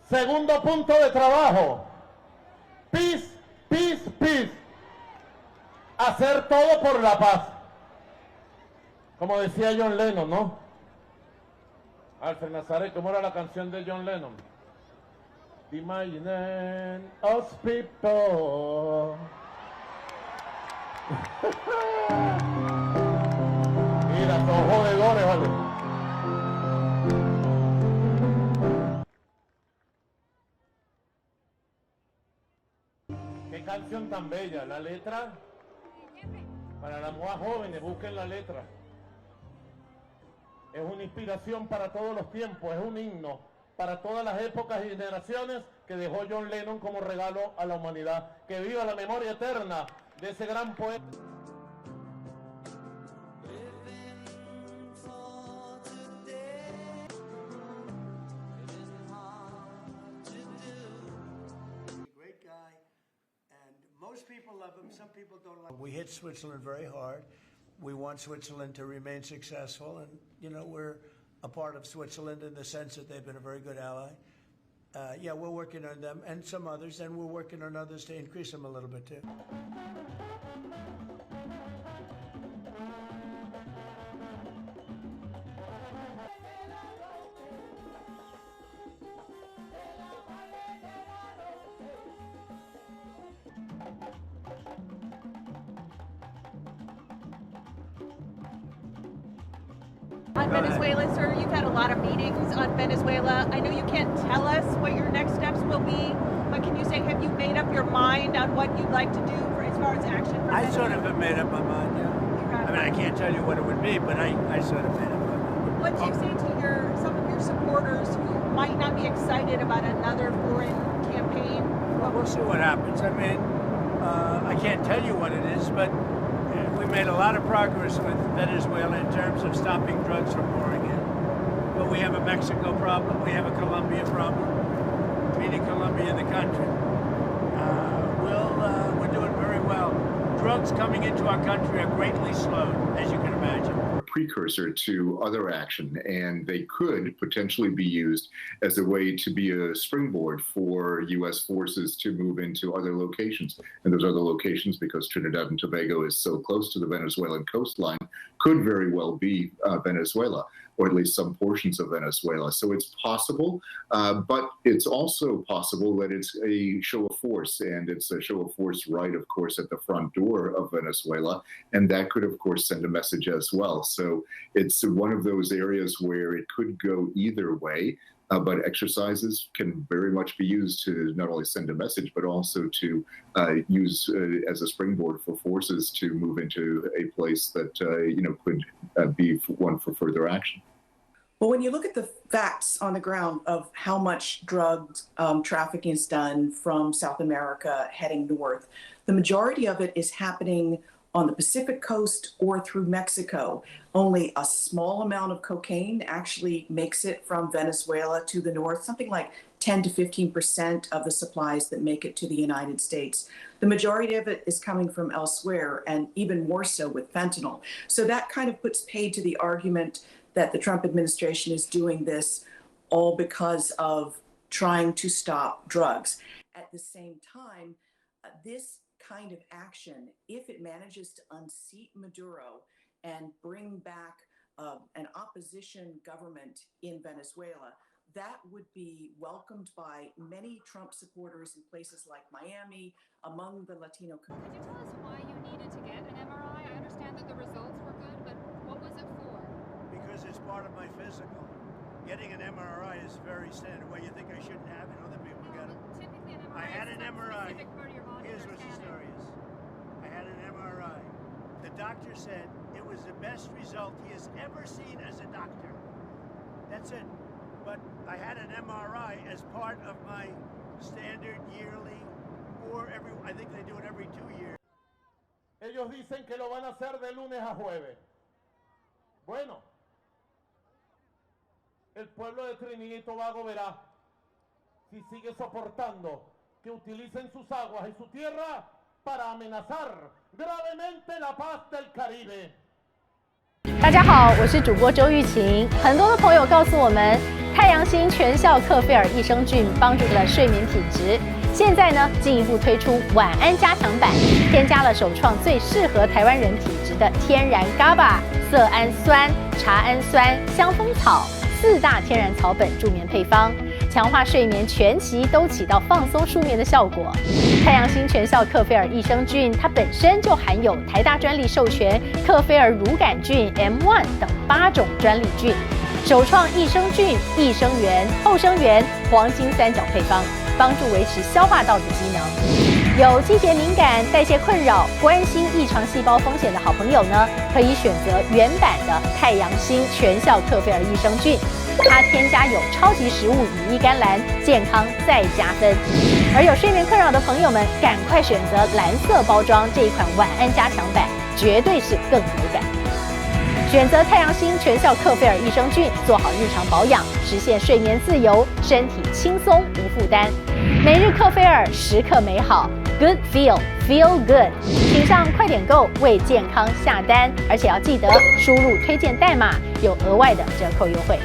Segundo punto de trabajo. Peace, peace, peace. Hacer todo por la paz. Como decía John Lennon, ¿no? Alfred Nazaret, ¿cómo era la canción de John Lennon? Imagine us people. Mira, son jodedores, vale. Qué canción tan bella, la letra. Para las más jóvenes, busquen la letra. Es una inspiración para todos los tiempos, es un himno para todas las épocas y generaciones que dejó John Lennon como regalo a la humanidad. Que viva la memoria eterna de ese gran poeta. Most people love him, some people don't love him. We hit Switzerland very hard. We want Switzerland to remain successful, and, you know, we're a part of Switzerland in the sense that they've been a very good ally. Yeah, we're working on them and some others, and we're working on others to increase them a little bit, too. On Venezuela, sir, you've had a lot of meetings on Venezuela. I know you can't tell us what your next steps will be, but can you say, have you made up your mind on what you'd like to do for as far as action? I sort of have made up my mind, yeah. I mean, I can't tell you what it would be, but I sort of made up my mind. What do you say to some of your supporters who might not be excited about another foreign campaign? Well, we'll see what happens. I mean, I can't tell you what it is, but we made a lot of progress with Venezuela in terms of stopping drugs from pouring in. But we have a Mexico problem, we have a Colombia problem, meaning Colombia in the country. We're doing very well. Drugs coming into our country are greatly slowed, as you can imagine. Precursor to other action, and they could potentially be used as a way to be a springboard for U.S. forces to move into other locations. And those other locations, because Trinidad and Tobago is so close to the Venezuelan coastline, could very well be Venezuela, or at least some portions of Venezuela. So it's possible, but it's also possible that it's a show of force, and it's a show of force right, of course, at the front door of Venezuela, and that could, of course, send a message as well. So it's one of those areas where it could go either way, but exercises can very much be used to not only send a message, but also to use as a springboard for forces to move into a place that could be one for further action. Well, when you look at the facts on the ground of how much drug trafficking is done from South America heading north, the majority of it is happening on the Pacific coast or through Mexico. Only a small amount of cocaine actually makes it from Venezuela to the north, something like 10 to 15% of the supplies that make it to the United States. The majority of it is coming from elsewhere, and even more so with fentanyl. So that kind of puts paid to the argument that the Trump administration is doing this all because of trying to stop drugs. At the same time, this kind of action, if it manages to unseat Maduro and bring back an opposition government in Venezuela, that would be welcomed by many Trump supporters in places like Miami, among the Latino community. Could you tell us why you needed to get an MRI? I understand that the results were good, but what was it for? Because it's part of my physical. Getting an MRI is very standard. Well, you think I shouldn't have it? Other people get it. Typically, an MRI I had is an some MRI. specific part of your body. Here's what the story is. I had an MRI. The doctor said it was the best result he has ever seen as a doctor. That's it. But I had an MRI as part of my standard yearly, or I think they do it every 2 years. Ellos dicen que lo van a hacer de lunes a jueves. Bueno, el pueblo de Trinidad y Tobago verá si sigue soportando que utilicen sus aguas y su tierra para amenazar gravemente la paz del Caribe. 大家好，我是主播周玉琴。很多的朋友告诉我们，太阳星全效克菲尔益生菌帮助了睡眠品质。现在呢，进一步推出晚安加强版，添加了首创最适合台湾人体质的天然 GABA、色氨酸、茶氨酸、香蜂草4大天然草本助眠配方，强化睡眠全期都起到放松舒眠的效果。太阳星全效克菲尔益生菌，它本身就含有台大专利授权克菲尔乳杆菌 M1 等8种专利菌，首创益生菌、益生元、后生元黄金3角配方，帮助维持消化道的机能。有季节敏感、代谢困扰、关心异常细胞风险的好朋友呢，可以选择原版的太阳星全效克菲尔益生菌，它添加有超级食物羽衣甘蓝，健康再加分。而有睡眠困扰的朋友们，赶快选择蓝色包装这一款晚安加强版，绝对是更有感。选择太阳星全效克菲尔益生菌，做好日常保养，实现睡眠自由，身体轻松无负担。每日克菲尔，时刻美好 ，Good Feel Good， 请上快点购为健康下单，而且要记得输入推荐代码，有额外的折扣优惠。